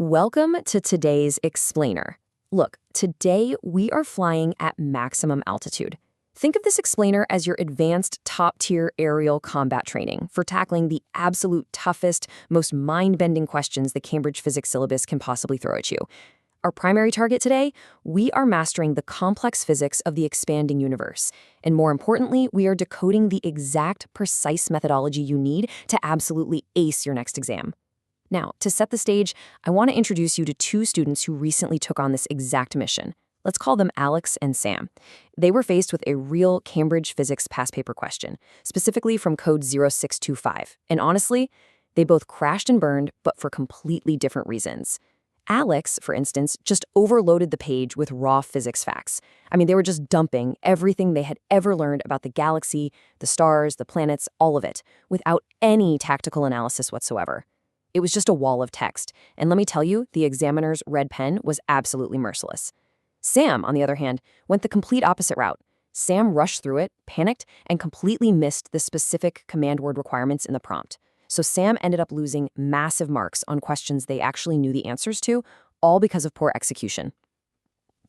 Welcome to today's explainer. Look, today we are flying at maximum altitude. Think of this explainer as your advanced top-tier aerial combat training for tackling the absolute toughest, most mind-bending questions the Cambridge physics syllabus can possibly throw at you. Our primary target today, we are mastering the complex physics of the expanding universe. And more importantly, we are decoding the exact, precise methodology you need to absolutely ace your next exam. Now, to set the stage, I want to introduce you to two students who recently took on this exact mission. Let's call them Alex and Sam. They were faced with a real Cambridge physics past paper question, specifically from code 0625. And honestly, they both crashed and burned, but for completely different reasons. Alex, for instance, just overloaded the page with raw physics facts. They were just dumping everything they had ever learned about the galaxy, the stars, the planets, all of it, without any tactical analysis whatsoever. It was just a wall of text, and let me tell you, the examiner's red pen was absolutely merciless. Sam, on the other hand, went the complete opposite route. Sam rushed through it, panicked, and completely missed the specific command word requirements in the prompt. So Sam ended up losing massive marks on questions they actually knew the answers to, all because of poor execution.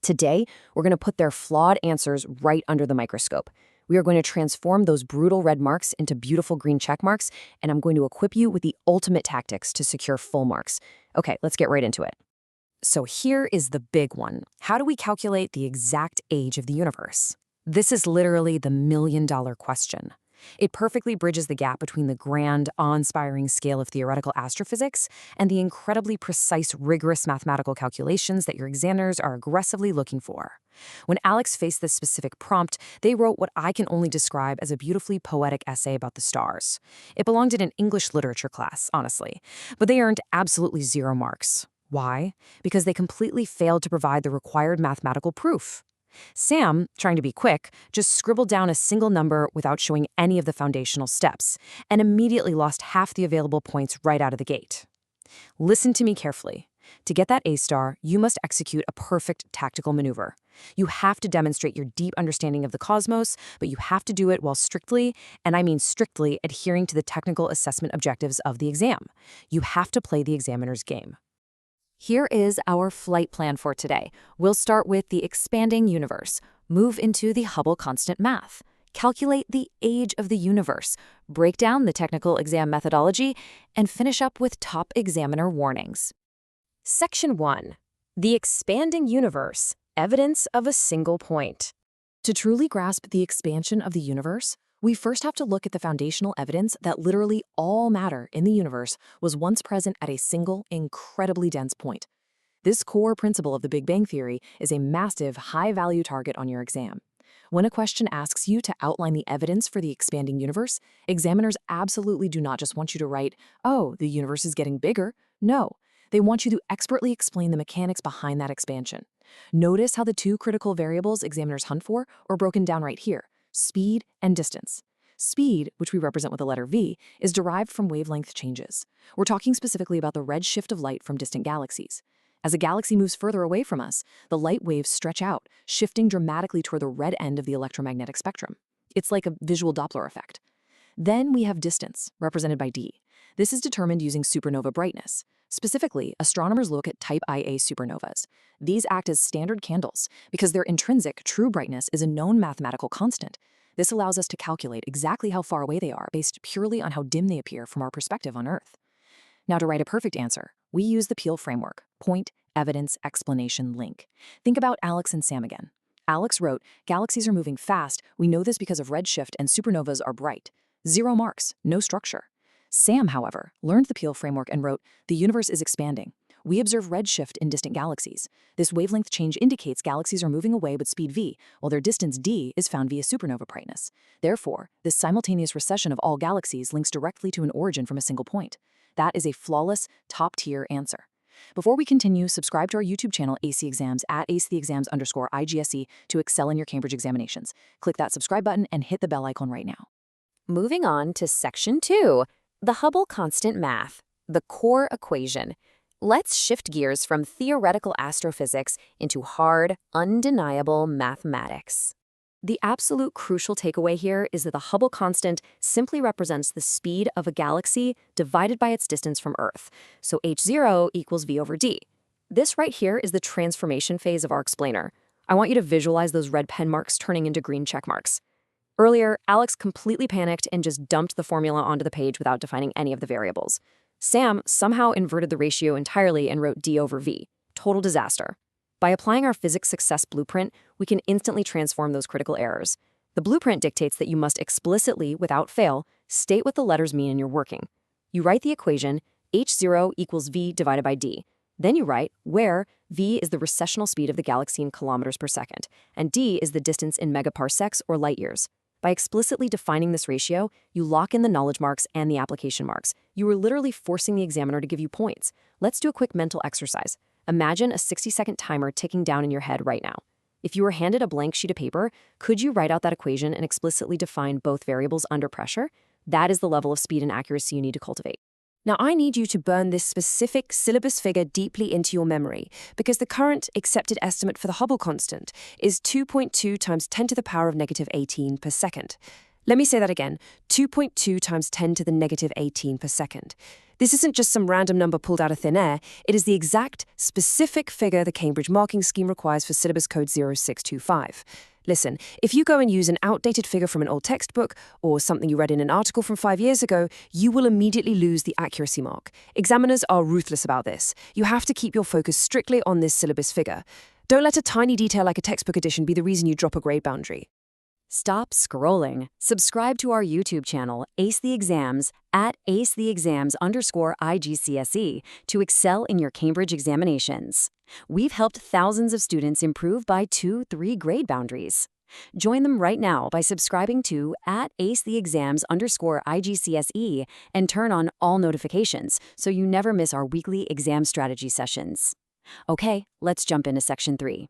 Today, we're going to put their flawed answers right under the microscope. We are going to transform those brutal red marks into beautiful green check marks, and I'm going to equip you with the ultimate tactics to secure full marks. Okay, let's get right into it. So here is the big one. How do we calculate the exact age of the universe? This is literally the million-dollar question. It perfectly bridges the gap between the grand, awe-inspiring scale of theoretical astrophysics and the incredibly precise, rigorous mathematical calculations that your examiners are aggressively looking for. When Alex faced this specific prompt, they wrote what I can only describe as a beautifully poetic essay about the stars. It belonged in an English literature class, honestly, but they earned absolutely 0 marks. Why? Because they completely failed to provide the required mathematical proof. Sam, trying to be quick, just scribbled down a single number without showing any of the foundational steps, and immediately lost half the available points right out of the gate. Listen to me carefully. To get that A-star, you must execute a perfect tactical maneuver. You have to demonstrate your deep understanding of the cosmos, but you have to do it while strictly, and I mean strictly, adhering to the technical assessment objectives of the exam. You have to play the examiner's game. Here is our flight plan for today. We'll start with the expanding universe, move into the Hubble constant math, calculate the age of the universe, break down the technical exam methodology, and finish up with top examiner warnings. Section 1. The expanding universe, evidence of a single point. To truly grasp the expansion of the universe, we first have to look at the foundational evidence that literally all matter in the universe was once present at a single, incredibly dense point. This core principle of the Big Bang Theory is a massive, high-value target on your exam. When a question asks you to outline the evidence for the expanding universe, examiners absolutely do not just want you to write, "Oh, the universe is getting bigger." No, they want you to expertly explain the mechanics behind that expansion. Notice how the two critical variables examiners hunt for are broken down right here: speed and distance. Speed, which we represent with the letter V, is derived from wavelength changes. We're talking specifically about the red shift of light from distant galaxies. As a galaxy moves further away from us, the light waves stretch out, shifting dramatically toward the red end of the electromagnetic spectrum. It's like a visual Doppler effect. Then we have distance, represented by D. This is determined using supernova brightness. Specifically, astronomers look at type Ia supernovas. These act as standard candles because their intrinsic true brightness is a known mathematical constant. This allows us to calculate exactly how far away they are based purely on how dim they appear from our perspective on Earth. Now, to write a perfect answer, we use the Peel framework: point, evidence, explanation, link. Think about Alex and Sam again. Alex wrote, "Galaxies are moving fast. We know this because of redshift and supernovas are bright." 0 marks, no structure. Sam, however, learned the Peel framework and wrote, "The universe is expanding. We observe redshift in distant galaxies. This wavelength change indicates galaxies are moving away with speed v, while their distance d is found via supernova brightness. Therefore, this simultaneous recession of all galaxies links directly to an origin from a single point." That is a flawless, top-tier answer. Before we continue, subscribe to our YouTube channel, AC Exams, at acetheexams_IGCSE, to excel in your Cambridge examinations. Click that subscribe button and hit the bell icon right now. Moving on to Section 2, the Hubble constant math, the core equation. Let's shift gears from theoretical astrophysics into hard, undeniable mathematics. The absolute crucial takeaway here is that the Hubble constant simply represents the speed of a galaxy divided by its distance from Earth, so h0 equals v over d. This right here is the transformation phase of our explainer. I want you to visualize those red pen marks turning into green check marks. Earlier, Alex completely panicked and just dumped the formula onto the page without defining any of the variables. Sam somehow inverted the ratio entirely and wrote d over v. Total disaster. By applying our physics success blueprint, we can instantly transform those critical errors. The blueprint dictates that you must explicitly, without fail, state what the letters mean in your working. You write the equation h0 equals v divided by d. Then you write where v is the recessional speed of the galaxy in kilometers per second, and d is the distance in megaparsecs or light years. By explicitly defining this ratio, you lock in the knowledge marks and the application marks. You are literally forcing the examiner to give you points. Let's do a quick mental exercise. Imagine a 60-second timer ticking down in your head right now. If you were handed a blank sheet of paper, could you write out that equation and explicitly define both variables under pressure? That is the level of speed and accuracy you need to cultivate. Now, I need you to burn this specific syllabus figure deeply into your memory, because the current accepted estimate for the Hubble constant is 2.2 times 10 to the power of negative 18 per second. Let me say that again, 2.2 times 10 to the negative 18 per second. This isn't just some random number pulled out of thin air, it is the exact, specific figure the Cambridge marking scheme requires for syllabus code 0625. Listen, if you go and use an outdated figure from an old textbook or something you read in an article from 5 years ago, you will immediately lose the accuracy mark. Examiners are ruthless about this. You have to keep your focus strictly on this syllabus figure. Don't let a tiny detail like a textbook edition be the reason you drop a grade boundary. Stop scrolling. Subscribe to our YouTube channel, Ace the Exams, at acetheexams_IGCSE to excel in your Cambridge examinations. We've helped thousands of students improve by 2-3 grade boundaries. Join them right now by subscribing to at acetheexams_IGCSE and turn on all notifications so you never miss our weekly exam strategy sessions. Okay, let's jump into section 3.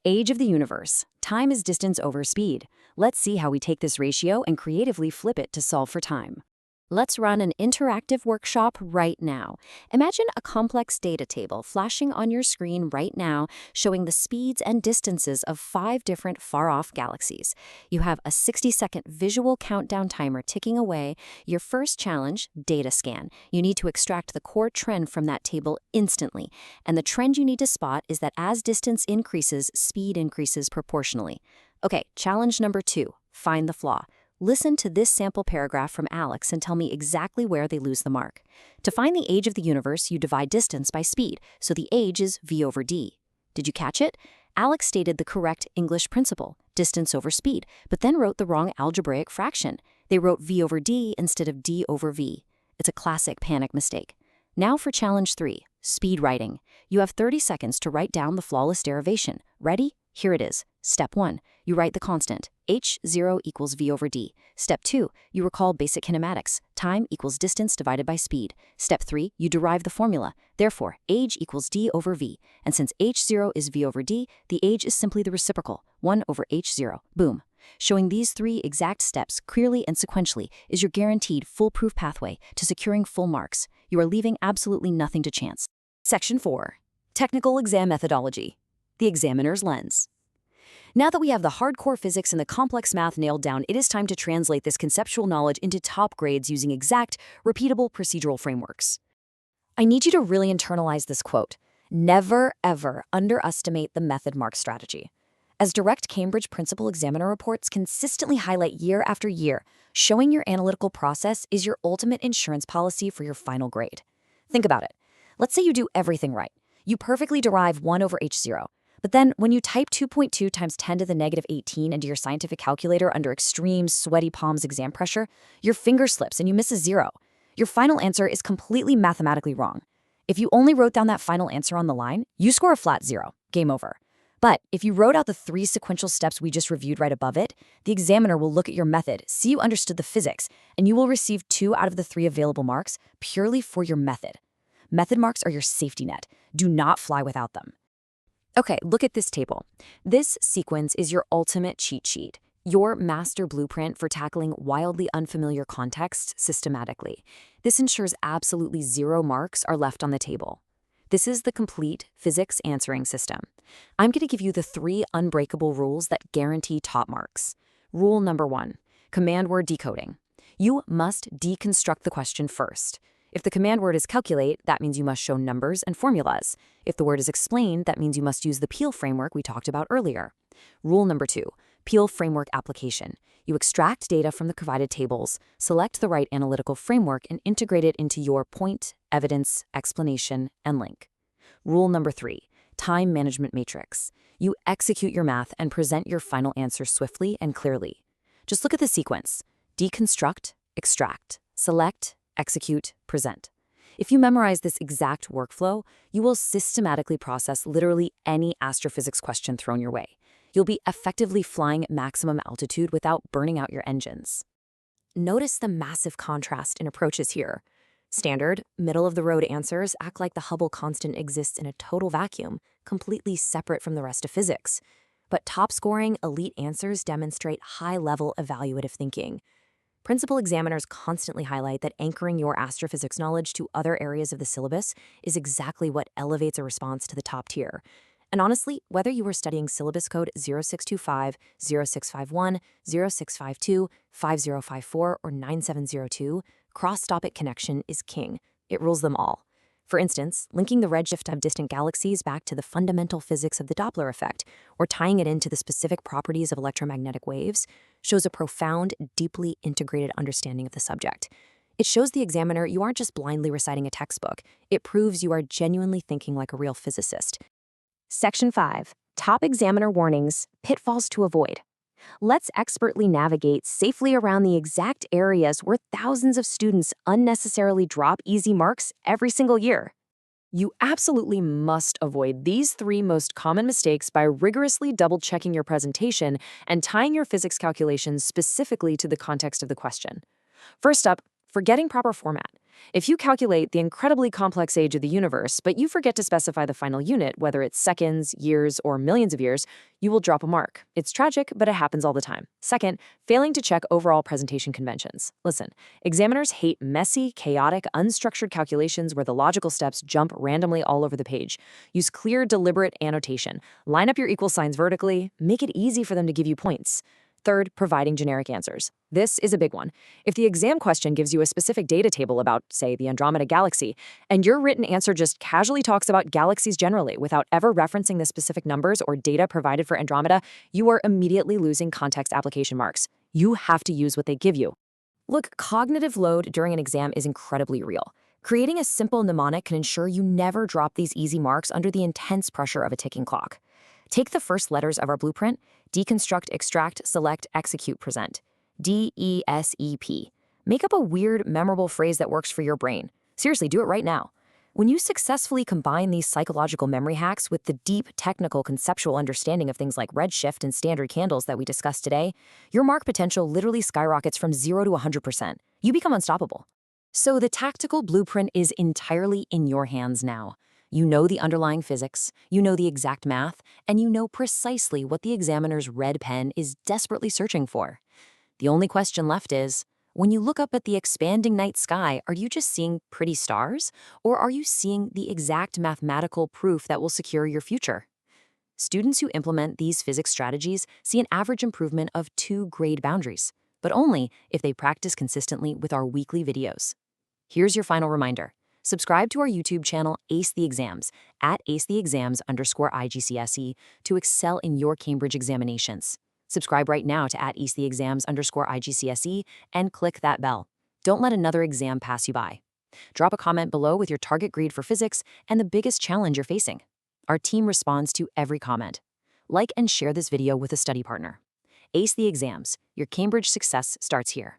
Age of the universe. Time is distance over speed. Let's see how we take this ratio and creatively flip it to solve for time. Let's run an interactive workshop right now. Imagine a complex data table flashing on your screen right now, showing the speeds and distances of 5 different far-off galaxies. You have a 60-second visual countdown timer ticking away. Your first challenge, data scan. You need to extract the core trend from that table instantly. And the trend you need to spot is that as distance increases, speed increases proportionally. Okay, challenge number 2, find the flaw. Listen to this sample paragraph from Alex and tell me exactly where they lose the mark. To find the age of the universe, you divide distance by speed, so the age is v over d. Did you catch it? Alex stated the correct English principle, distance over speed, but then wrote the wrong algebraic fraction. They wrote v over d instead of d over v. It's a classic panic mistake. Now for challenge 3, speed writing. You have 30 seconds to write down the flawless derivation. Ready? Here it is. Step 1, you write the constant, h0 equals v over d. Step 2, you recall basic kinematics, time equals distance divided by speed. Step 3, you derive the formula, therefore age equals d over v. And since h0 is v over d, the age is simply the reciprocal, 1 over h0. Boom. Showing these 3 exact steps clearly and sequentially is your guaranteed foolproof pathway to securing full marks. You are leaving absolutely nothing to chance. Section 4. Technical exam methodology. The examiner's lens. Now that we have the hardcore physics and the complex math nailed down, it is time to translate this conceptual knowledge into top grades using exact, repeatable procedural frameworks. I need you to really internalize this quote. Never, ever underestimate the method mark strategy. As direct Cambridge principal examiner reports consistently highlight year after year, showing your analytical process is your ultimate insurance policy for your final grade. Think about it. Let's say you do everything right. You perfectly derive 1 over h0. But then when you type 2.2 times 10 to the negative 18 into your scientific calculator under extreme sweaty palms exam pressure, your finger slips and you miss a 0. Your final answer is completely mathematically wrong. If you only wrote down that final answer on the line, you score a flat 0. Game over. But if you wrote out the 3 sequential steps we just reviewed right above it, the examiner will look at your method, see you understood the physics, and you will receive 2 out of the 3 available marks purely for your method. Method marks are your safety net. Do not fly without them. Okay, look at this table. This sequence is your ultimate cheat sheet, your master blueprint for tackling wildly unfamiliar contexts systematically. This ensures absolutely 0 marks are left on the table. This is the complete physics answering system. I'm going to give you the 3 unbreakable rules that guarantee top marks. Rule number 1, command word decoding. You must deconstruct the question first. If the command word is calculate, that means you must show numbers and formulas. If the word is explain, that means you must use the Peel framework we talked about earlier. Rule number 2, Peel framework application. You extract data from the provided tables, select the right analytical framework, and integrate it into your point, evidence, explanation, and link. Rule number 3, time management matrix. You execute your math and present your final answer swiftly and clearly. Just look at the sequence: deconstruct, extract, select, execute, present. If you memorize this exact workflow, you will systematically process literally any astrophysics question thrown your way. You'll be effectively flying at maximum altitude without burning out your engines. Notice the massive contrast in approaches here. Standard, middle-of-the-road answers act like the Hubble constant exists in a total vacuum, completely separate from the rest of physics. But top-scoring, elite answers demonstrate high-level evaluative thinking. Principal examiners constantly highlight that anchoring your astrophysics knowledge to other areas of the syllabus is exactly what elevates a response to the top tier. And honestly, whether you are studying syllabus code 0625, 0651, 0652, 5054, or 9702, cross-topic connection is king. It rules them all. For instance, linking the redshift of distant galaxies back to the fundamental physics of the Doppler effect, or tying it into the specific properties of electromagnetic waves, shows a profound, deeply integrated understanding of the subject. It shows the examiner you aren't just blindly reciting a textbook. It proves you are genuinely thinking like a real physicist. Section 5. Top examiner warnings, pitfalls to avoid. Let's expertly navigate safely around the exact areas where thousands of students unnecessarily drop easy marks every single year. You absolutely must avoid these 3 most common mistakes by rigorously double-checking your presentation and tying your physics calculations specifically to the context of the question. First up, forgetting proper format. If you calculate the incredibly complex age of the universe, but you forget to specify the final unit, whether it's seconds, years, or millions of years, you will drop a mark. It's tragic, but it happens all the time. Second, failing to check overall presentation conventions. Listen, examiners hate messy, chaotic, unstructured calculations where the logical steps jump randomly all over the page. Use clear, deliberate annotation. Line up your equal signs vertically. Make it easy for them to give you points. Third, providing generic answers. This is a big one. If the exam question gives you a specific data table about, say, the Andromeda galaxy, and your written answer just casually talks about galaxies generally without ever referencing the specific numbers or data provided for Andromeda, you are immediately losing context application marks. You have to use what they give you. Look, cognitive load during an exam is incredibly real. Creating a simple mnemonic can ensure you never drop these easy marks under the intense pressure of a ticking clock. Take the first letters of our blueprint: deconstruct, extract, select, execute, present. DESEP. Make up a weird, memorable phrase that works for your brain. Seriously, do it right now. When you successfully combine these psychological memory hacks with the deep, technical, conceptual understanding of things like redshift and standard candles that we discussed today, your mark potential literally skyrockets from 0 to 100%. You become unstoppable. So the tactical blueprint is entirely in your hands now. You know the underlying physics, you know the exact math, and you know precisely what the examiner's red pen is desperately searching for. The only question left is, when you look up at the expanding night sky, are you just seeing pretty stars, or are you seeing the exact mathematical proof that will secure your future? Students who implement these physics strategies see an average improvement of 2 grade boundaries, but only if they practice consistently with our weekly videos. Here's your final reminder. Subscribe to our YouTube channel, Ace the Exams, at acetheexams_IGCSE, to excel in your Cambridge examinations. Subscribe right now to at acetheexams_IGCSE and click that bell. Don't let another exam pass you by. Drop a comment below with your target grade for physics and the biggest challenge you're facing. Our team responds to every comment. Like and share this video with a study partner. Ace the Exams. Your Cambridge success starts here.